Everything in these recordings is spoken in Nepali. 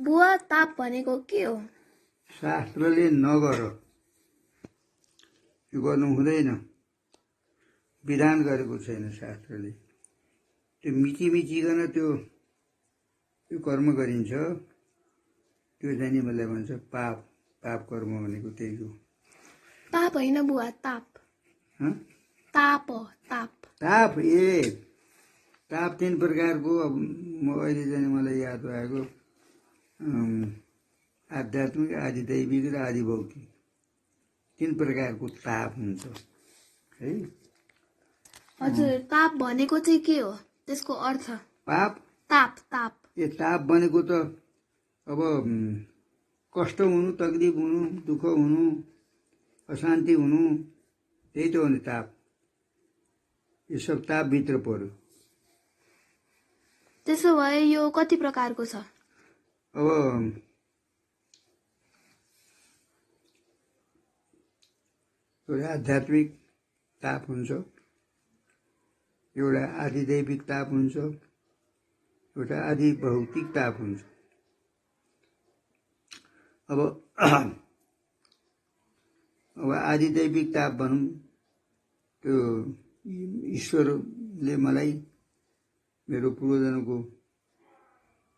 बुवा ताप भनेको के हो? शास्त्रले नगर, यो गर्नु हुँदैन, विधान गरेको छैन शास्त्रले। त्यो मिचिकन त्यो कर्म गरिन्छ, त्यो चाहिँ मलाई भन्छ पाप। पाप कर्म भनेको त्यही हो। ताप होइन बुवा, ताप। ताप हो, ताप। ताप ताप 3 प्रकारको। अब म अहिले चाहिँ मलाई याद भएको आध्यात्मिक, आधिदैविक र आधिभौतिक 3 प्रकारको ताप हुन्छ है। हजुर, ताप भनेको चाहिँ के हो? त्यसको अर्थ? पाप, ताप, ताप। ताप भनेको त अब कष्ट हुनु, तकलिफ हुनु, दुःख हुनु, अशान्ति हुनु, त्यही त हो नि ताप। यो सब तापभित्र पर्यो। त्यसो भए यो कति प्रकारको छ? अब एउटा आध्यात्मिक ताप हुन्छ, एउटा आधिदैविक ताप हुन्छ, एउटा आधिभौतिक ताप हुन्छ। अब आधिदैविक ताप भनौँ, त्यो ईश्वरले मलाई मेरो पूर्वजनको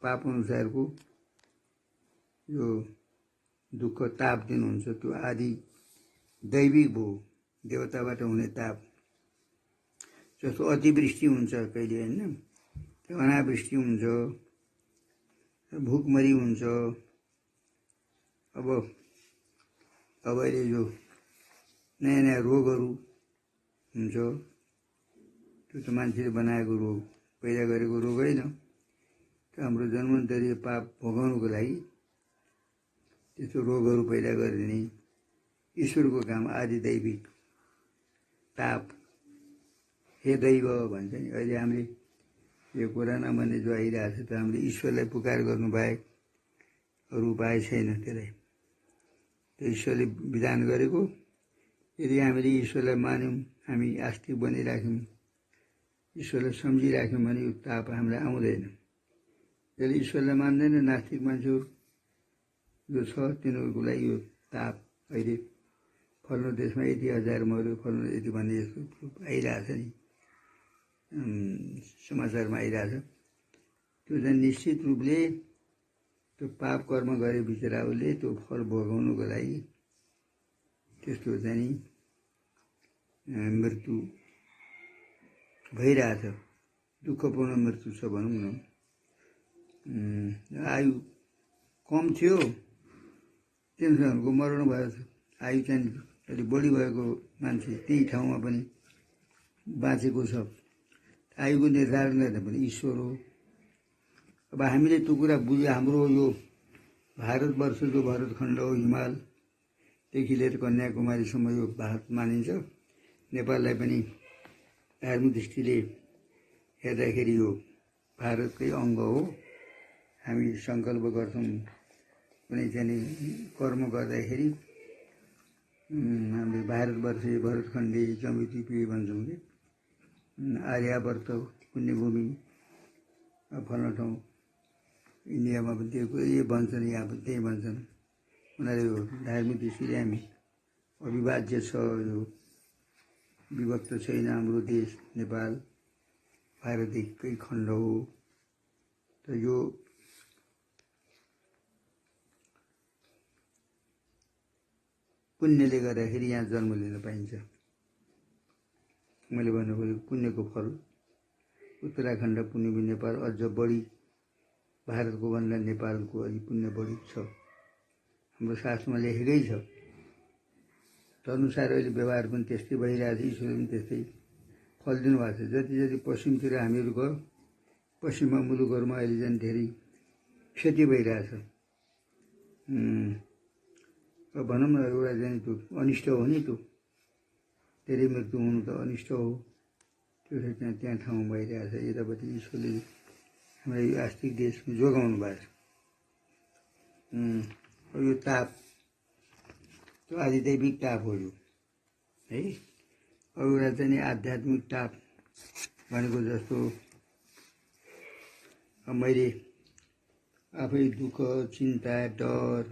पाप अनुसारको यो दुःख ताप दिनुहुन्छ, त्यो आदि दैविक भयो, देवताबाट हुने ताप। जस्तो अतिवृष्टि हुन्छ कहिले होइन, त्यो अनावृष्टि हुन्छ, भुकमरी हुन्छ। अब अहिले जो नयाँ नयाँ रोगहरू हुन्छ, त्यो त मान्छेले बनाएको रोग, पैदा गरेको रोग होइन। त्यो हाम्रो जन्मन्तरीय पाप भोगाउनुको लागि त्यस्तो रोगहरू पैदा गरिदिने ईश्वरको काम आधिदैविक ताप। हे दैव भन्छ नि। अहिले हामीले यो कोरोना भन्ने जो आइरहेको छ, त हामीले ईश्वरलाई पुकार गर्नु बाहेक अरू उपाय छैन। त्यसलाई त्यो ईश्वरले विधान गरेको। यदि हामीले ईश्वरलाई मान्यौँ, हामी आस्तिक बनिराख्यौँ, ईश्वरलाई सम्झिराख्यौँ भने यो ताप हामीलाई आउँदैन। जसले ईश्वरलाई मान्दैन, नास्तिक मान्छेहरू जो छ, तिनीहरूको लागि यो ताप अहिले फल्नु देशमा यति हजार मऱ्यो, फल्नु यति भन्ने जस्तो आइरहेछ नि, समाचारमा आइरहेछ। त्यो चाहिँ निश्चित रूपले त्यो पाप कर्म गरे बिचराहरूले त्यो फल भोगाउनुको लागि त्यस्तो चाहिँ मृत्यु भइरहेछ। दुःखपूर्ण मृत्यु छ भनौँ न। आयु कम थियो, तिनीहरूको मर्नु भएको छ। आयु चाहिँ अलिक बढी भएको मान्छे त्यही ठाउँमा पनि बाँचेको छ। आयुको निर्धारण गर्ने पनि ईश्वर हो। अब हामीले त्यो कुरा बुझ्यो। हाम्रो यो भारतवर्ष जो भरतखण्ड हो, हिमालदेखि लिएर कन्याकुमारीसम्म यो भारत मानिन्छ। नेपाललाई पनि धार्मिक दृष्टिले हेर्दाखेरि यो भारतकै अङ्ग हो। हामी सङ्कल्प गर्छौँ कुनै चाहिँ कर्म गर्दाखेरि हामीले भारतवर्ष भरतखण्डे जम्बुद्वीपे भन्छौँ कि आर्यावर्त पुण्यभूमि फल्न ठाउँ। इन्डियामा पनि त्यो भन्छन्, यहाँ पनि त्यही भन्छन्। उनीहरू धार्मिक दृष्टिले हामी अविभाज्य छ, यो विभक्त छैन। हाम्रो देश नेपाल भारत एकै खण्ड हो। त यो पुण्यले गर्दाखेरि यहाँ जन्म लिन पाइन्छ। मैले भन्नु खोजेको पुण्यको फल उत्तराखण्ड पुण्यभूमि नेपाल अझ बढी, भारतको भन्दा नेपालको अलि पुण्य बढी छ। हाम्रो शास्त्रमा लेखेकै छ। तदनुसार अहिले व्यवहार पनि त्यस्तै भइरहेछ। ईश्वर पनि त्यस्तै फल दिनुभएको छ। जति जति पश्चिमतिर हामीहरू गयो, पश्चिममा मुलुकहरूमा अहिले चाहिँ धेरै क्षति भइरहेछ। भनौँ न, एउटा चाहिँ त्यो अनिष्ट हो नि, त्यो धेरै मृत्यु हुनु त अनिष्ट हो। त्यो चाहिँ त्यहाँ ठाउँमा भइरहेछ। यतापट्टि ईश्वरले हाम्रो यो आस्तिक देशमा जोगाउनु भएको छ। यो ताप, त्यो आधिदैविक ताप हो यो है। एउटा चाहिँ आध्यात्मिक ताप भनेको जस्तो मैले आफै दुःख चिन्ता डर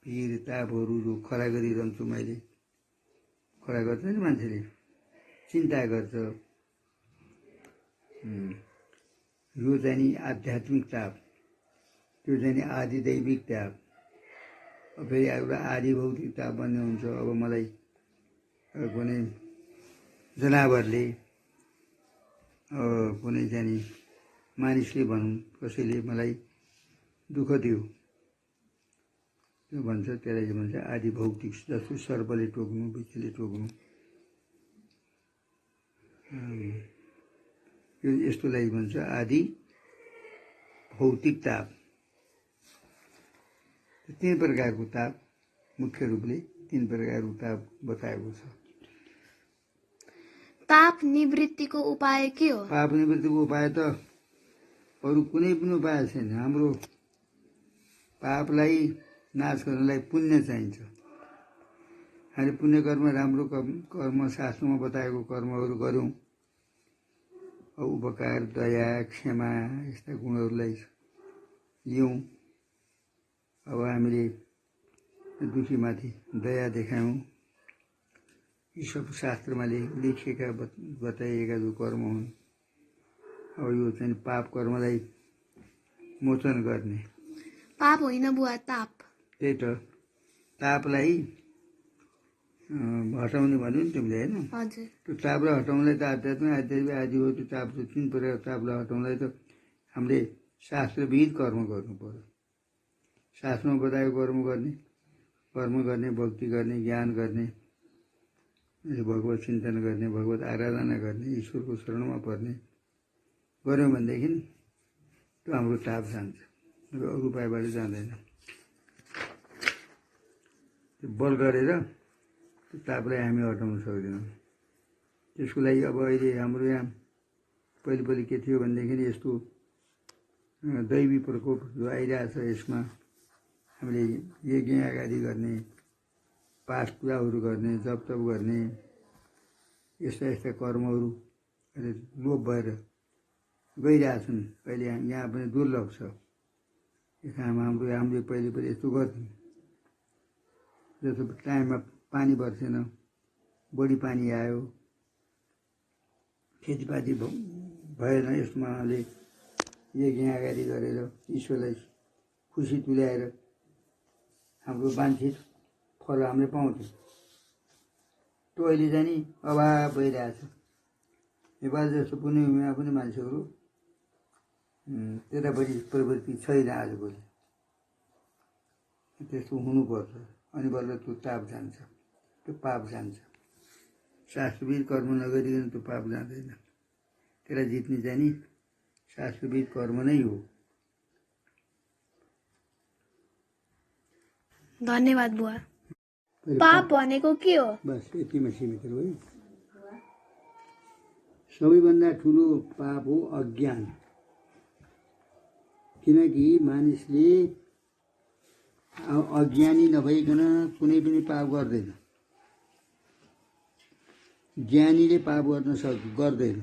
पिर तापहरू जो खडा गरिरहन्छु मैले, खडा गर्छ नि मान्छेले, चिन्ता गर्छ। यो चाहिँ नि आध्यात्मिक ताप, त्यो चाहिँ नि आदि दैविक ताप। फेरि एउटा आदि भौतिक ताप भन्ने हुन्छ। अब मलाई कुनै जनावरले कुनै चाहिँ नि मानिसले भनौँ कसैले मलाई दुःख दियो, त्यो भन्छ, त्यसलाई के भन्छ आदि भौतिक। जस्तो सर्पले टोक्नु, बिच्छीले टोक्नु, यो यस्तोलाई भन्छ आदि भौतिक ताप। तीन प्रकारको ताप, मुख्य रूपले तीन प्रकारको ताप बताएको छ। ताप निवृत्तिको उपाय के हो? पाप निवृत्तिको उपाय त अरू कुनै पनि उपाय छैन। हाम्रो पापलाई नाश गर्नलाई पुण्य चाहिन्छ। हामीले पुण्य कर्म, राम्रो कर्म, शास्त्रमा बताएको कर्महरू गऱ्यौँ, उपकार, दया, क्षमा यस्ता गुणहरूलाई लियौँ। अब हामीले दुखीमाथि दया देखायौँ। यी सब शास्त्रमा लेखिएका बताइएका जो कर्म हुन्, अब यो चाहिँ पाप कर्मलाई मोचन गर्ने। पाप होइन बुवा, ताप। त्यही त, तापलाई हटाउने भन्यो नि तिमीले, होइन? हजुर। त्यो तापलाई हटाउनलाई त आध्यात्मिक आदि हो। त्यो ताप, तीन प्रकार तापलाई हटाउनलाई त हामीले शास्त्रविहित कर्म गर्नु पर्यो। शास्त्रमा बताएको कर्म गर्ने, भक्ति गर्ने, ज्ञान गर्ने, भगवत चिन्तन गर्ने, भगवत आराधना गर्ने, ईश्वरको शरणमा पर्ने गऱ्यौँ भनेदेखि त्यो हाम्रो ताप जान्छ, अरू उपायबाट जाँदैन। त्यो बल गरेर त्यो तापलाई हामी हटाउन सक्दैनौँ। त्यसको लागि अब अहिले हाम्रो यहाँ पहिले के थियो भनेदेखि यस्तो दैवी प्रकोप जो आइरहेछ, यसमा हामीले यज्ञ आदि गर्ने, पाठ पूजाहरू गर्ने, जप तप गर्ने, यस्ता कर्महरू अहिले लोप भएर गइरहेछन्। अहिले यहाँ पनि दुर्लभ छ। हामीले पहिले यस्तो गर्थ्यौँ। जस्तो टाइममा पानी बर्सेन, बढी पानी आयो, खेतीपाती भएन, यसमा हामीले यज्ञ आदि गरेर ईश्वरलाई खुसी तुल्याएर हाम्रो वाञ्छित फल हामीले पाउँथ्यौँ। त्यो अहिले चाहिँ नि अभाव भइरहेछ। नेपाल जस्तो कुनै यहाँ पनि मान्छेहरू त्यतापट्टि प्रवृत्ति छैन आजभोलि। त्यस्तो हुनुपर्छ, अनि बल्ल त्यो ताप जान्छ, त्यो पाप जान्छ। शास्त्रविध कर्म नगरिकन त्यो पाप जाँदैन। त्यसलाई जित्ने चाहिँ नि शास्त्रविध कर्म नै हो। धन्यवाद बुवा। पाप भनेको के हो? बस यतिमा सीमित हो है। सबैभन्दा ठुलो पाप हो अज्ञान। किनकि मानिसले अज्ञानी नभइकन कुनै पनि पाप गर्दैन। ज्ञानीले पाप गर्दैन।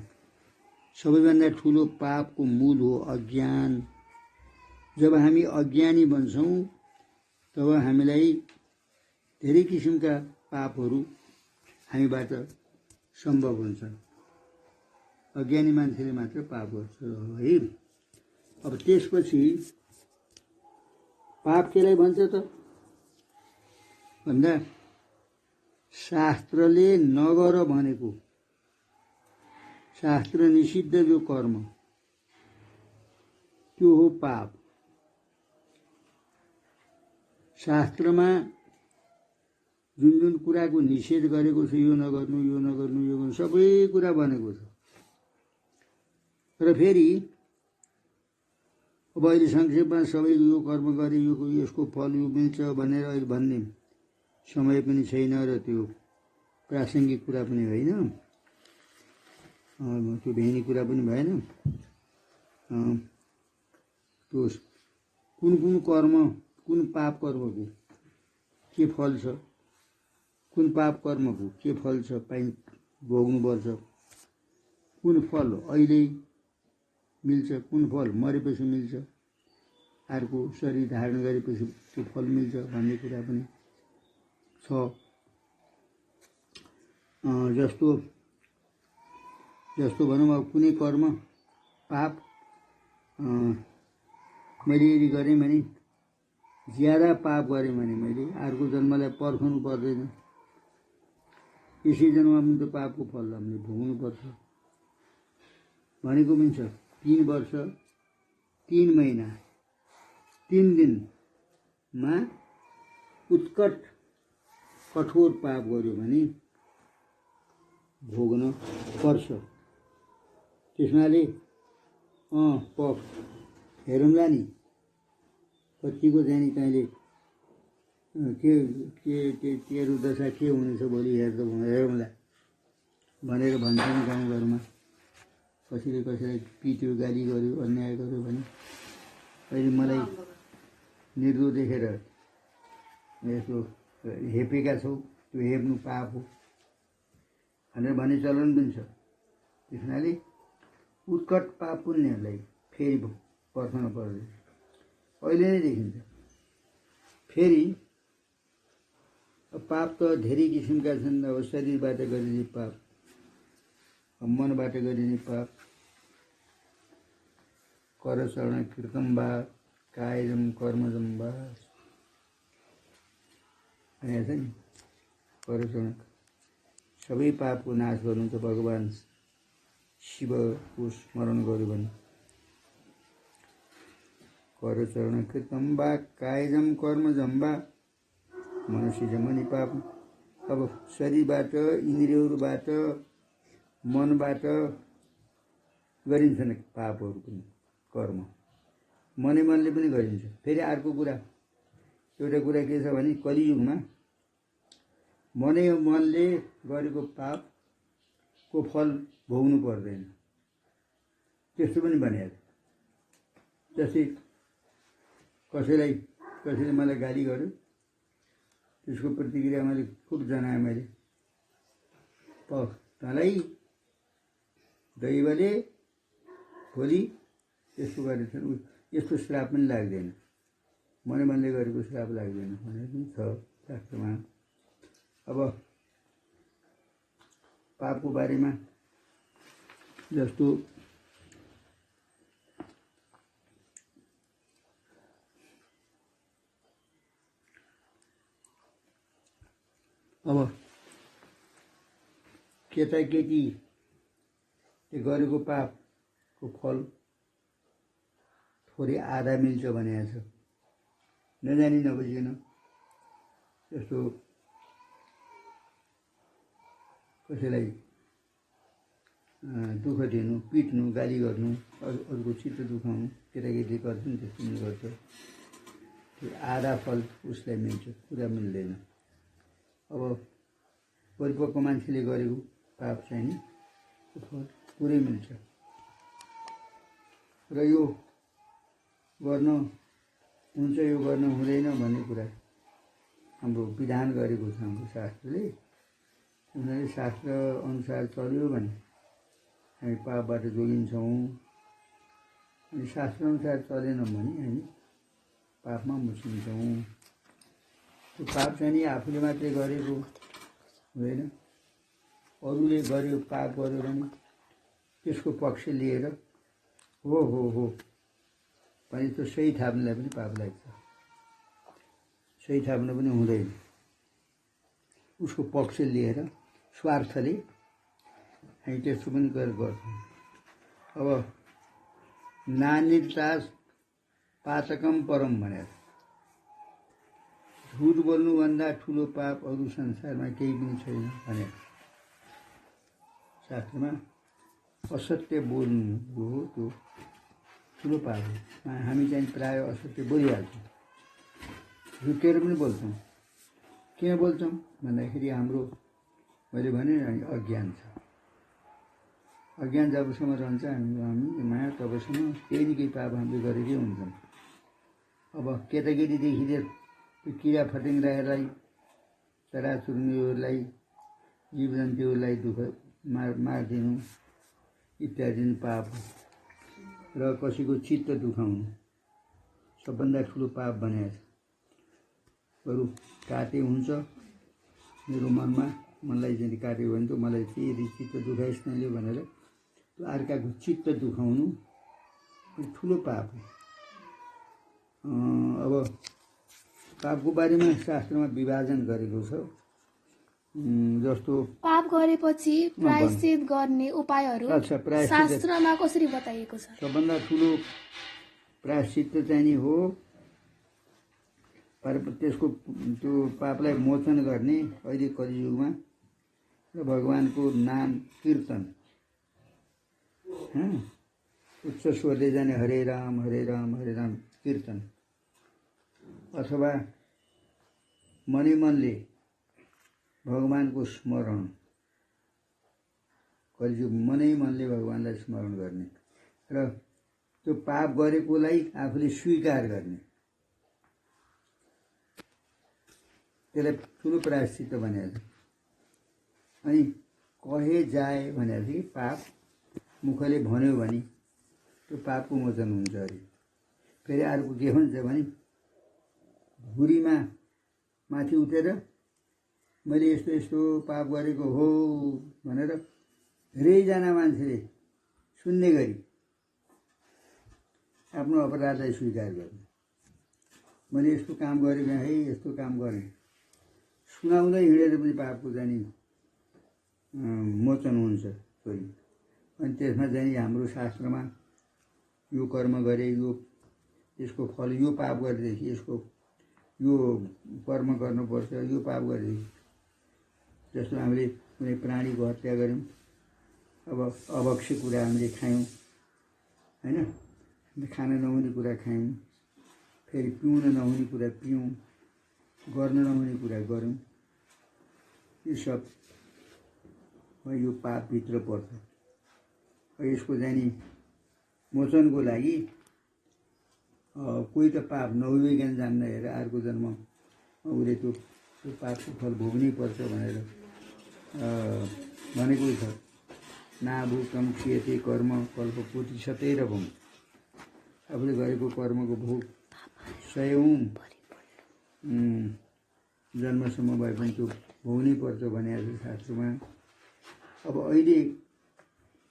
सबैभन्दा ठुलो पापको मूल हो अज्ञान। जब हामी अज्ञानी बन्छौँ तब हामीलाई धेरै किसिमका पापहरू हामीबाट सम्भव हुन्छ। अज्ञानी मान्छेले मात्र पाप गर्छ है। अब त्यसपछि पाप केलाई भन्छ त भन्दा शास्त्रले नगर भनेको, शास्त्र निषिद्ध जो कर्म त्यो हो पाप। शास्त्रमा जुन कुराको निषेध गरेको छ, यो नगर्नु, यो नगर्नु, यो गर्नु, सबै कुरा भनेको छ। र फेरि अब अहिले संक्षेपमा सबै यो कर्म गरे यसको फल यो मिल्छ भनेर अहिले भन्ने समय पनि छैन र त्यो प्रासङ्गिक कुरा पनि होइन, त्यो भेनी कुरा पनि भएन। त्यो कुन कर्म, कुन पाप कर्मको के फल छ, कुन पाप कर्मको के फल छ भोग्नुपर्छ, कुन फल अहिले मिल्छ। कुन फल मरेपछि मिल्छ, अर्को शरीर धारण गरेपछि त्यो फल मिल्छ भन्ने कुरा पनि छ। जस्तो जस्तो भनौँ अब कुनै कर्म पाप मैले यदि गरेँ भने, ज्यादा पाप गरेँ भने मैले अर्को जन्मलाई पर्खनु पर्दैन। यसै जन्ममा पनि त्यो पापको फल हामीले भोग्नु पर्छ भनेको पनि छ। 3 वर्ष 3 महिना 3 दिनमा उत्कट कठोर पाप गर्यो भने भोग्न पर्छ। त्यसमाले हेरौँला नि कतिको चाहिँ नि कहिले तेरो दशा के हुनेछ भोलि हेरौँला भनेर भन्छन् गाउँघरमा। कसैले कसैलाई पिट्यो, गाली गर्यो, अन्याय गर्यो भने अहिले मलाई निर्दोष देखेर यसो हेपेका छौ, त्यो हेप्नु पाप हो भनेर भन्ने चलन पनि छ। त्यसैले उत्कट पाप पुण्यहरूलाई फेरि पर्खन पर्दैन, अहिले नै देखिन्छ। फेरि पाप त धेरै किसिमका छन्। अब शरीरबाट गरिने पाप, मनबाट गरिने पाप, करचरण कृतम वा कायजम कर्मजम वा भनेको छ नि। करचरण सबै पापको नाश गर्नु त भगवान् शिवको स्मरण गर्यो भने। करचरण कृतम वा कायजम कर्मजम वा मनुष्यजमनि पाप। अब शरीरबाट, इन्द्रियहरूबाट, मनबाट गरिन्छन् पापहरू पनि, कर्म मनले पनि गरिन्छ। फेरि अर्को कुरा, एउटा कुरा के छ भने कलियुगमा मनले गरेको पापको फल भोग्नु पर्दैन, त्यस्तो पनि भनेको। जस्तै कसैले मलाई गाली गर्यो, त्यसको प्रतिक्रिया मैले खुब जनाएँ। मैले तँलाई दैवले भोलि यस्तो गरेछ, यस्तो श्राप पनि लाग्दैन, मनले गरेको श्राप लाग्दैन भनेर पनि छ शास्त्रमा। अब पापको बारेमा जस्तो अब केटाकेटीले गरेको पापको फल थोरै आधा मिल्छ भनेको छ, नजानी नबुझिकन। जस्तो कसैलाई दुःख दिनु, पिट्नु, गाली गर्नु, अरूको चित्त दुखाउनु, केटाकेटीले गर्छ नि, त्यस्तो पनि गर्छ। त्यो आधा फल उसलाई मिल्छ, पुरा मिल्दैन। अब परिपक्व मान्छेले गरेको पाप चाहिँ नि फल पुरै मिल्छ। र यो गर्न हुन्छ, यो गर्न हुँदैन भन्ने कुरा हाम्रो विधान गरेको छ हाम्रो शास्त्रले। उनीहरूले शास्त्र अनुसार चल्यो भने हामी पापबाट जोगिन्छौँ, अनि शास्त्र अनुसार चलेनौँ भने हामी पापमा मुसिन्छौँ। त्यो पाप चाहिँ नि आफूले मात्रै गरेको हुँदैन, अरूले गर्यो पाप गर्यो भने त्यसको पक्ष लिएर हो भने त्यो सही थाप्नुलाई पनि पाप लाग्छ। सही थाप्नु पनि हुँदैन, उसको पक्ष लिएर स्वार्थले हामी त्यस्तो पनि गर्छौँ। अब नानिर्तास पातकम परम भनेर, झुट बोल्नुभन्दा ठुलो पाप अरू संसारमा केही पनि छैन भनेर शास्त्रमा। असत्य बोल्नु हो त्यो ठुलो पाप हो। हामी चाहिँ प्रायः असत्य बोलिहाल्छौँ, झुकेर पनि बोल्छौँ। किन बोल्छौँ भन्दाखेरि हाम्रो, मैले भने अज्ञान छ। अज्ञान जबसम्म रहन्छ हामीमा तबसम्म केही न केही पाप हामीले गरेकै हुन्छौँ। अब केटाकेटीदेखि लिएर त्यो किरा फटेङ्ग्राहरूलाई, चराचुरुङ्गीहरूलाई, जीवजन्तुहरूलाई दुःख मारिदिनु इत्यादि पाप हो। र र कसैको चित्त दुखाउनु सबभन्दा ठुलो पाप भनेको छ। बरु काटे हुन्छ मेरो मनमा, मनलाई चाहिँ काट्यो भने त मलाई फेरि चित्त दुखाइस् नले भनेर त्यो अर्काको चित्त दुखाउनु ठुलो पाप हो। अब पापको बारेमा शास्त्रमा विभाजन गरेको छ। जस्तो पाप गरेपछि प्रायश्चित गर्ने उपायहरू अच्छा, प्रायश्चित शास्त्रमा कसरी बताइएको छ? सबभन्दा ठुलो प्रायश्चित चाहिँ नि हो त्यसको त्यो पापलाई मोचन गर्ने अहिले कलियुगमा र भगवानको नाम कीर्तन, उच्च स्वरले जाने हरे राम हरे राम हरे राम कीर्तन, अथवा मनै मनले भगवानको स्मरण, कलियुग मनै मनले भगवानलाई स्मरण गर्ने र त्यो पाप गरेकोलाई आफूले स्वीकार गर्ने, त्यसलाई ठुलो प्रायश्चित भनेको छ। अनि कहे जाए भनेको चाहिँ पाप मुखले भन्यो भने त्यो पापको मोचन हुन्छ अरे। फेरि अर्को के हुन्छ भने भुरीमा माथि उठेर मैले यस्तो यस्तो पाप गरेको हो भनेर धेरैजना मान्छेले सुन्ने गरी आफ्नो अपराधलाई स्वीकार गर्ने। मैले यस्तो काम गरेको है, यस्तो काम गरेँ सुनाउँदै हिँडेर पनि पापको जाने मोचन हुन्छ छोरी। अनि त्यसमा चाहिँ हाम्रो शास्त्रमा यो कर्म गरे यो यसको फल, यो पाप गरेदेखि यसको यो कर्म गर्नुपर्छ, यो पाप गरेदेखि। जस्तो हामीले कुनै प्राणीको हत्या गऱ्यौँ, अब अभक्ष्य कुरा हामीले खायौँ होइन, खान नहुने कुरा खायौँ, फेरि पिउन नहुने कुरा पियौँ, गर्न नहुने कुरा गऱ्यौँ, यो सब यो पापभित्र पर्छ। यसको जाने मोचनको लागि कोही त पाप नभइकन जान्न हेर अर्को जन्म उसले त्यो पापको फल भोग्नै पर्छ भनेर भनेको छ। नाभूतम क्रियते कर्म कल्पकोटिशतै रभम, आफूले गरेको कर्मको भोग 100औं जन्मसम्म भए पनि त्यो भोग्नै पर्छ भनेको छ शास्त्रमा। अब अहिले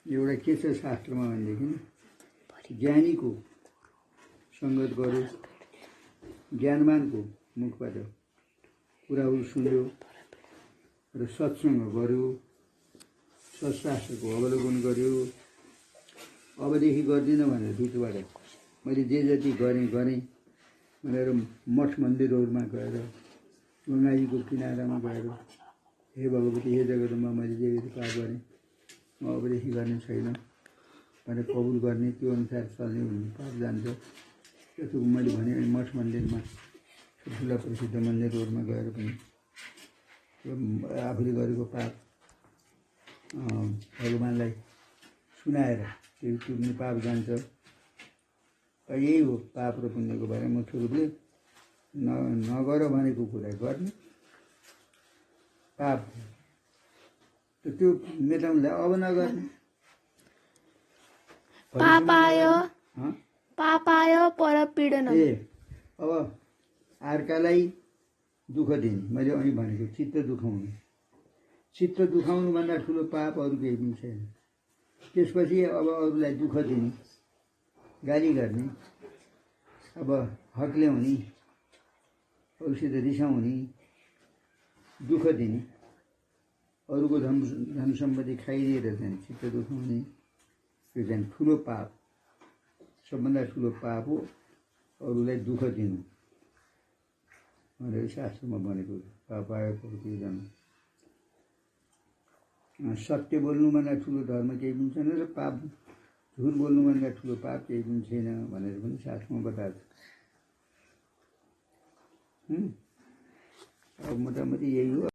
एउटा के छ शास्त्रमा भनेदेखि ज्ञानीको सङ्गत गर्यो, ज्ञानवानको मुखबाट कुराहरू सुन्यो र सत्सङ्ग गर्यो, सत्शास्त्रको अवलोकन गर्यो। अबदेखि गर्दिनँ भनेर भित्रबाट मैले जे जति गरेँ भनेर मठ मन्दिरहरूमा गएर गङ्गाजीको किनारामा गएर हे भगवती हे जगदम्बा मैले जे जति पाप गरेँ म अबदेखि गर्ने छैन भनेर कबुल गर्ने, त्यो अनुसार चल्ने भने पाप जान्छ। त्यसो मैले भने मठ मन्दिरमा ठुला प्रसिद्ध मन्दिरहरूमा गएर पनि आफूले गरेको पाप भगवानलाई सुनाएर त्यो पनि पाप जान्छ। यही हो पाप र पुण्यको बारेमा मुख्य रूपले नगर भनेको कुरा गर्ने पाप त्यो मेटाउनलाई अब नगर्ने। पापाय परपीडनम, अब अर्कालाई दुःख दिने, मैले अघि भनेको चित्त दुखाउनु, चित्त दुखाउनुभन्दा ठुलो पाप अरू केही पनि छैन। त्यसपछि अब अरूलाई दुःख दिने, गाली गर्ने, अब हक ल्याउने, अरूसित रिसाउने, दुःख दिने, अरूको धन सम्पत्ति खाइदिएर चाहिँ चित्त दुखाउने, यो चाहिँ ठुलो पाप, सबभन्दा ठुलो पाप हो अरूलाई दुःख दिनु भनेर शास्त्रमा भनेको। पापाय परपीडनम, सत्य बोल्नुभन्दा ठुलो धर्म केही पनि छैन र पाप झुट बोल्नुभन्दा ठुलो पाप केही पनि छैन भनेर पनि शास्त्रमा बताएको छ। अब मोटामोटी यही हो।